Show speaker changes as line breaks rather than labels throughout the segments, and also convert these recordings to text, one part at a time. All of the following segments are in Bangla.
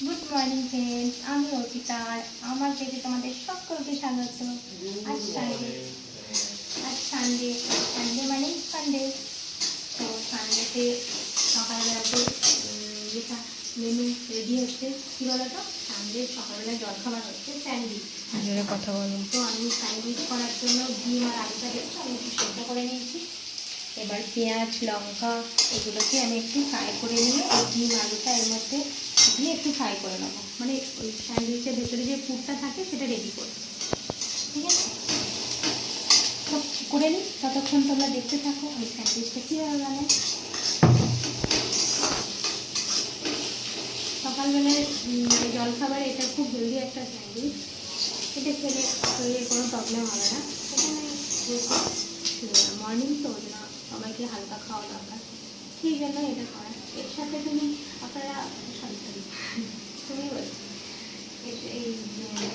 গুড মর্নিং ফ্রেন্ডস, আমি অর্পিতা আর আমার পেজে তোমাদের সকলকে স্বাগত। আজ সানডে, আজ সানডে সানডে মানে সানডে। তো সানডেতে সকালবেলাতে যেটা মেনু রেডি হচ্ছে কী বলো তো, সানডে সকালবেলা জলখাবার হচ্ছে স্যান্ডউইচ। কথা বলুন। তো আমি স্যান্ডউইচ করার জন্য ডিম আর আলুটা দেখছি আমি একটু সেদ্ধ করে নিয়েছি। এবার পেঁয়াজ লঙ্কা এগুলোকে আমি একটু ফ্রাই করে নিয়ে এই ডিম আলুটা এর মধ্যে দিয়ে একটু ফ্রাই করে নেবো, মানে ওই স্যান্ডউইচের ভেতরে যে পুরটা থাকে সেটা রেডি করবো। ঠিক আছে, তো করে নিই, ততক্ষণ তোমরা দেখতে থাকো ওই স্যান্ডউইচটা কীভাবে বানায়। সকালবেলায় জলখাবারে এটা খুব হেলদি একটা স্যান্ডউইচ। এটা খেলে শরীরের কোনো প্রবলেম হবে না। এখানে মর্নিং তো না, সবাইকে হালকা খাওয়া দরকার, সেই জন্য এটা করা। এর সাথে আপনারা তুমি বলছি এই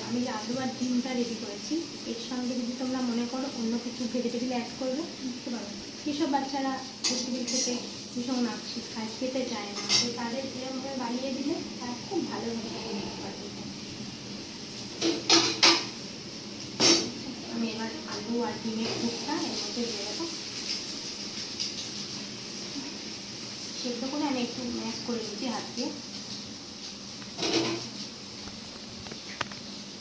আমি যে আলু আর ডিমটা রেডি করেছি, এর সঙ্গে যদি তোমরা মনে করো অন্য কিছু ভেজিটেবিল অ্যাড করবে বুঝতে পারো। যেসব বাচ্চারা ভেজিটেবিল খেতে ভীষণ নাকশি খায়, খেতে চায় না, তো তাদের এরকমভাবে বানিয়ে দিলে তারা খুব ভালোভাবে খেতে পারবে। আমি এবার আলু আর ডিমের দুধটা এর মধ্যে দিয়ে দেবো। সেদ্ধ করে আমি একটু ম্যাশ করে নিচ্ছি হাত দিয়ে।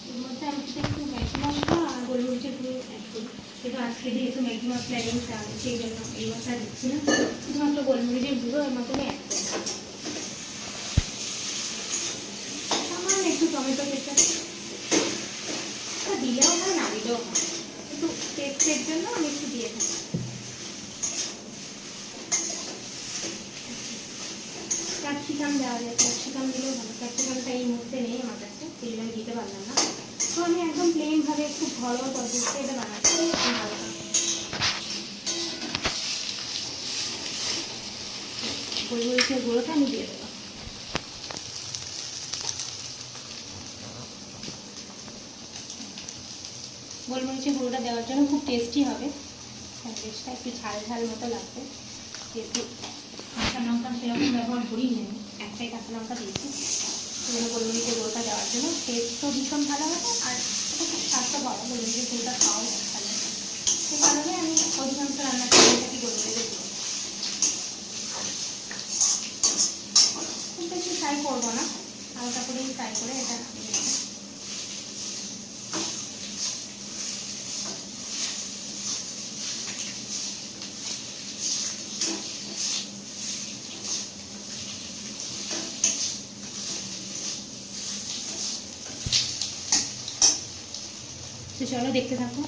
এর মধ্যে আমি একটু ম্যাগি মশলা আর গোলমরিচের গুঁড়ো অ্যাড করি, কিন্তু আজকে যেহেতু ম্যাগি মশলা এনেছি আমি সেই জন্য এই মশলা দিচ্ছি না, শুধুমাত্র গোলমরিচের গুঁড়ো এর মধ্যে অ্যাড করি। সামান্য একটু টমেটো কেচাপ দিলেও হয়, না দিলেও হয়, একটু টেস্টের জন্য আমি একটু দিয়ে থাকি। ক্যাপসিকাম দেওয়া যায়, ক্যাপসিকাম দিলেও ভালো। ক্যাপসিকামটা এই মুহূর্তে নেই আমার কাছে, সেই জন্য দিতে পারলাম না। তো আমি একদম প্লেনভাবে একটু ঘরোয়া পদ্ধতিতে এটা বানাচ্ছি। গোলমরিচের গুঁড়োটা আমি দিয়ে দেবো। গোলমরিচের গুঁড়োটা দেওয়ার জন্য খুব টেস্টি হবে স্যান্ডউইচটা, একটু ঝাল ঝাল মতো লাগবে। যেহেতু কাঁচা লঙ্কা সেরকম ব্যবহার করি না, একটাই কাঁচা লঙ্কা দিয়েছি, সেজন্য গোলমরিচের গুঁড়োটা দেওয়ার জন্য টেস্টও ভীষণ ভালো হবে আর খুব স্বাস্থ্য ভালো। গোলমরিচের গুঁড়োটা খাওয়াও ভালো, সেই কারণে আমি অধিকাংশ রান্না করে থাকি গোলমরিচের গুঁড়ো। খুব বেশি ফ্রাই করবো না, হালকা করেই ফ্রাই করে এটা চলো দেখতে থাকো।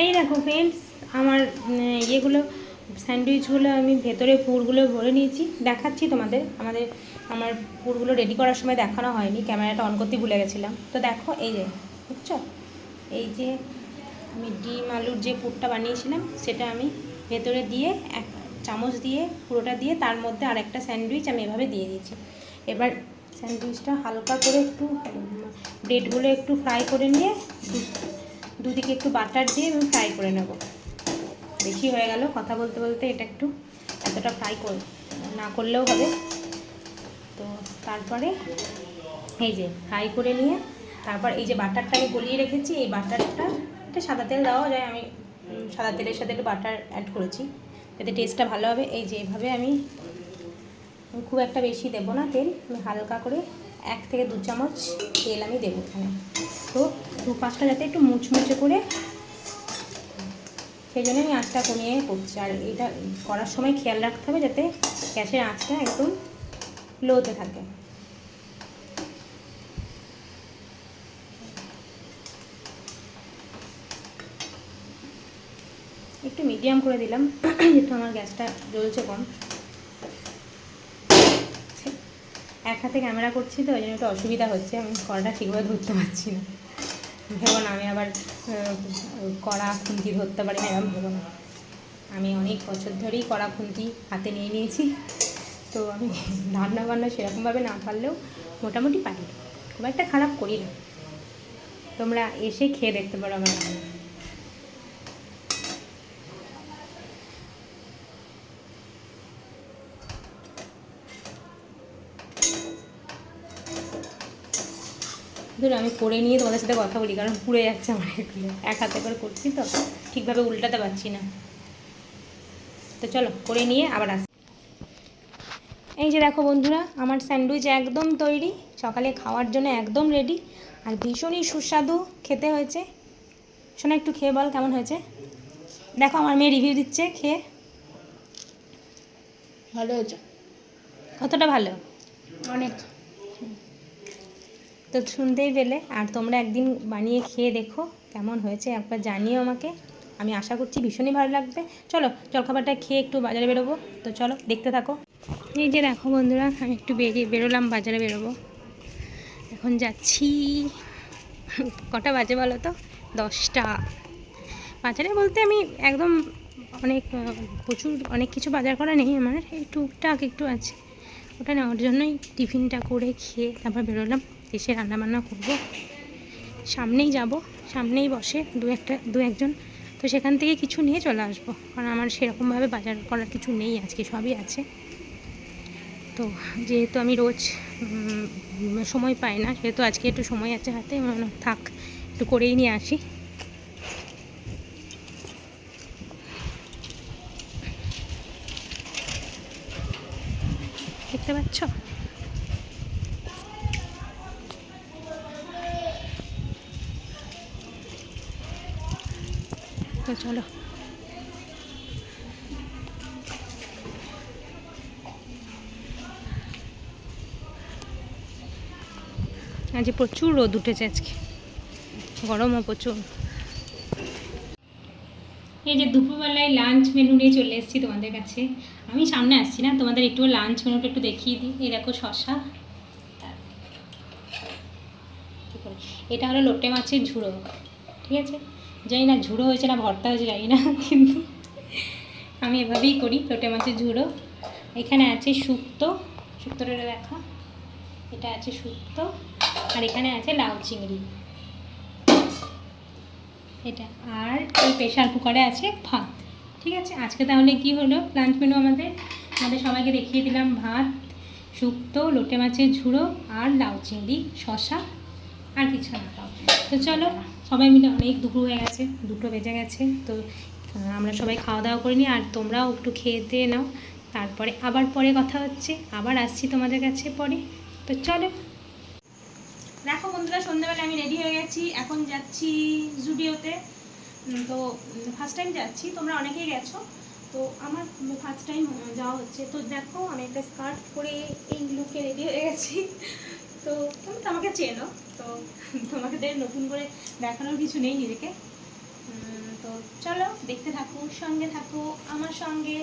এই দেখো ফ্রেন্ডস, আমার ইয়েগুলো স্যান্ডউইচগুলো আমি ভেতরে পুরগুলো ভরে নিয়েছি, দেখাচ্ছি তোমাদের। আমার পুরগুলো রেডি করার সময় দেখানো হয়নি, ক্যামেরাটা অন করতে ভুলে গেছিলাম। তো দেখো এই যে বুঝছো, এই যে আমি ডিম আলুর যে পুরটা বানিয়েছিলাম সেটা আমি ভেতরে দিয়ে এক চামচ দিয়ে পুরোটা দিয়ে তার মধ্যে আরেকটা স্যান্ডউইচ আমি এভাবে দিয়ে দিয়েছি। এবার স্যান্ডউইচটা হালকা করে একটু ব্রেডগুলো একটু ফ্রাই করে নিয়ে দুদিকে একটু বাটার দিয়ে আমি ফ্রাই করে নেব। বেশি হয়ে গেল কথা বলতে বলতে, এটা একটু এতটা ফ্রাই না করলেও হবে। তো তারপরে এই যে ফ্রাই করে নিয়ে তারপর এই যে বাটারটা আমি গলিয়ে রেখেছি, এই বাটারটা এটা সাদা তেল দেওয়া যায়, আমি সাদা তেলের সাথে একটু বাটার অ্যাড করেছি যাতে টেস্টটা ভালো হবে। এই যে এভাবে আমি খুব একটা বেশি দেবো না তেল, আমি হালকা করে 1 থেকে 2 চামচ তেল আমি দেবো এখানে। তো দুপাশটা যাতে একটু মুচমুচে করে, সেই জন্য আমি আঁচটা কমিয়ে করছি। আর এটা করার সময় খেয়াল রাখতে হবে যাতে গ্যাসের আঁচটা একদম লোতে থাকে। একটু মিডিয়াম করে দিলাম যেহেতু আমার গ্যাসটা জ্বলছে কম। এক হাতে ক্যামেরা করছি তো ওই জন্য একটু অসুবিধা হচ্ছে, আমি কড়াটা ঠিকভাবে ধরতে পারছি না। ভেবো না আমি আবার কড়া খুন্তি ধরতে পারি না, এরকম ভেবো না। আমি অনেক বছর ধরেই কড়া খুন্তি হাতে নিয়ে নিয়েছি, তো আমি রান্না বান্না সেরকমভাবে না পারলেও মোটামুটি পারি, খুব একটা খারাপ করি না। তোমরা এসে খেয়ে দেখতে পারো আমার রান্না। ধরো আমি করে নিয়ে তোমাদের সাথে কথা বলি, কারণ পুড়ে যাচ্ছে আমার এগুলো, এক হাতে করে করছি তো ঠিকভাবে উল্টাতে পারছি না। তো চলো করে নিয়ে আবার আসি। এই যে দেখো বন্ধুরা, আমার স্যান্ডউইচ একদম তৈরি, সকালে খাওয়ার জন্য একদম রেডি, আর ভীষণই সুস্বাদু খেতে হয়েছে। শোনা একটু খেয়ে বল কেমন হয়েছে। দেখো আমার মেয়ে রিভিউ দিচ্ছে খেয়ে।
ভালো হয়েছে,
কতটা ভালো?
অনেক।
তো শুনতেই পেলে, আর তোমরা একদিন বানিয়ে খেয়ে দেখো কেমন হয়েছে, একবার জানিও আমাকে। আমি আশা করছি ভীষণই ভালো লাগবে। চলো জলখাবারটা খেয়ে একটু বাজারে বেরোবো, তো চলো দেখতে থাকো। এই যে দেখো বন্ধুরা, আমি একটু বেরোলাম, বাজারে বেরোবো। এখন যাচ্ছি। কটা বাজে বলো তো? 10টা। বাজারে বলতে আমি একদম প্রচুর অনেক কিছু বাজার করা নেই আমার, এই টুকটাক একটু আছে, ওটা নেওয়ার জন্যই টিফিনটা করে খেয়ে তারপর বেরোলাম। এসে রান্নাবান্না করবো, সামনেই যাব, সামনেই বসে দু একজন, তো সেখান থেকে কিছু নিয়ে চলে আসবো, কারণ আমার সেরকমভাবে বাজার করার কিছু নেই আজকে, সবই আছে। তো যেহেতু আমি রোজ সময় পাই না, সেহেতু আজকে একটু সময় আছে হাতে, থাক একটু করেই নিয়ে আসি। দেখতে পাচ্ছ? তো চলো আজ প্রচুর রোদ উঠেছে, আজকে গরমও প্রচুর। এই যে দুপুরবেলায় লাঞ্চ মেনু নিয়ে চলে এসেছি তোমাদের কাছে। আমি সামনে আসছি না, তোমাদের একটু লাঞ্চ মেনুটা একটু দেখিয়ে দিই। এই দেখো শসা, এটা হলো লোটে মাছের ঝুড়ো, ঠিক আছে? জানি না ঝুড়ো হয়েছে না ভর্তা হয়েছে জানি না, কিন্তু আমি এভাবেই করি, লোটে মাছের ঝুড়ো। এখানে আছে শুক্তো, শুক্তোটা দেখা, এটা আছে শুক্তো, আর এখানে আছে লাউ চিংড়ি এটা, আর এই প্রেশার কুকারে আছে ভাত। ঠিক আছে, আজকে তাহলে কি হলো লাঞ্চ মেনু আমাদের সবাইকে দেখিয়ে দিলাম। ভাত, শুক্তো, লোটে মাছের ঝুড়ো, আর লাউ চিংড়ি, শসা, আর কিছু না খাও। তো চলো সবাই মিলে, অনেক দুপুর হয়ে গেছে, 2টো বেজে গেছে, তো আমরা সবাই খাওয়া দাওয়া করে নিই, আর তোমরাও একটু খেয়ে দিয়ে নাও, তারপরে আবার পরে কথা হচ্ছে, আবার আসছি তোমাদের কাছে পরে। তো চলো দেখো বন্ধুরা, সন্ধ্যাবেলা আমি রেডি হয়ে গেছি, এখন যাচ্ছি জুডিওতে। তো ফার্স্ট টাইম যাচ্ছি, তোমরা অনেকেই গেছো, তো আমার ফার্স্ট টাইম যাওয়া হচ্ছে। তো দেখো আমি একটা স্কার্ট পরে এই লুকে রেডি হয়ে গেছি। তো তুমি তো আমাকে চেনো, তো তোমাদের নতুন করে দেখানোর কিছু নেই নিজেকে। তো চলো দেখতে থাকো, সঙ্গে থাকো আমার সঙ্গে।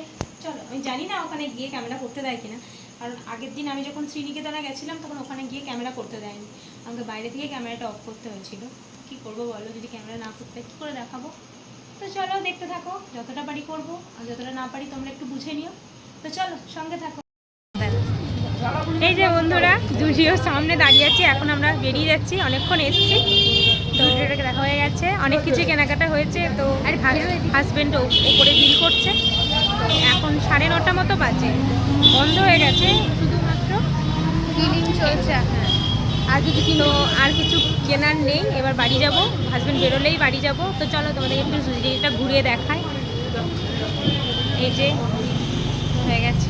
চলো, আমি জানি না ওখানে গিয়ে ক্যামেরা করতে দেয় কিনা, কারণ আগের দিন আমি যখন শ্রীনিকেতনে গেছিলাম তখন ওখানে গিয়ে ক্যামেরা করতে দেয়নি, আমাকে বাইরে থেকে ক্যামেরাটা অফ করতে হয়েছিল। কী করবো বলো, যদি ক্যামেরা না করতে কী করে দেখাবো? তো চলো দেখতে থাকো, যতটা পারি করবো, আর যতটা না পারি তোমরা একটু বুঝে নিও। তো চলো সঙ্গে থাকো। এই যে বন্ধুরা, জুডিওর সামনে দাঁড়িয়ে আছি, এখন আমরা বেরিয়ে যাচ্ছি, অনেকক্ষণ এসেছি, তো জুডিওটাকে দেখা হয়ে গেছে, অনেক কিছু কেনাকাটা হয়েছে। তো আর হাজব্যান্ড ওপরে বিল করছে, এখন 9:30 মতো বাজে, বন্ধ হয়ে গেছে, শুধুমাত্র বিলিং চলছে। হ্যাঁ, আর কিছু কেনার নেই, এবার বাড়ি যাব, হাজব্যান্ড বেরোলেই বাড়ি যাব। তো চলো তোমাদের একটু জুডিওটা ঘুরিয়ে দেখাই। এই যে হয়ে গেছে,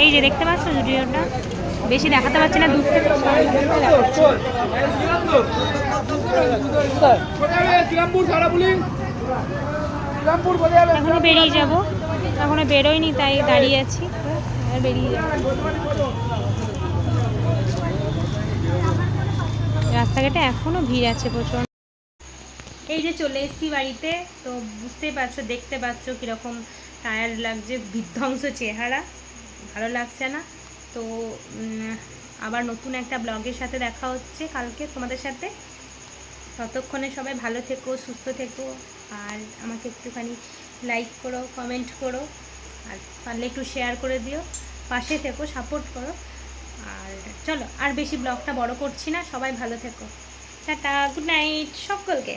এই যে দেখতে পাচ্ছ জুডিওটা, বেশি দেখাতে পারছি না, দূর থেকে এখনো বেরিয়ে যাব, এখনো বেরোয়নি তাই দাঁড়িয়ে আছি, আর বেরিয়ে যাব। রাস্তাঘাটে এখনো ভিড় আছে প্রচুর। এই যে চলে এসেছি বাড়িতে, তো বুঝতেই পারছো, দেখতে পাচ্ছ কীরকম টায়ার্ড লাগছে, বিধ্বংস চেহারা, ভালো লাগছে না। তো আবার নতুন একটা ব্লগের সাথে দেখা হচ্ছে কালকে তোমাদের সাথে। ততক্ষণে সবাই ভালো থেকো, সুস্থ থেকো, আর আমাকে একটুখানি লাইক করো, কমেন্ট করো, আর পারলে একটু শেয়ার করে দিও, পাশে থেকো, সাপোর্ট করো। আর চলো আর বেশি ব্লগটা বড় করছি না, সবাই ভালো থেকো, টাটা, গুড নাইট সকলকে।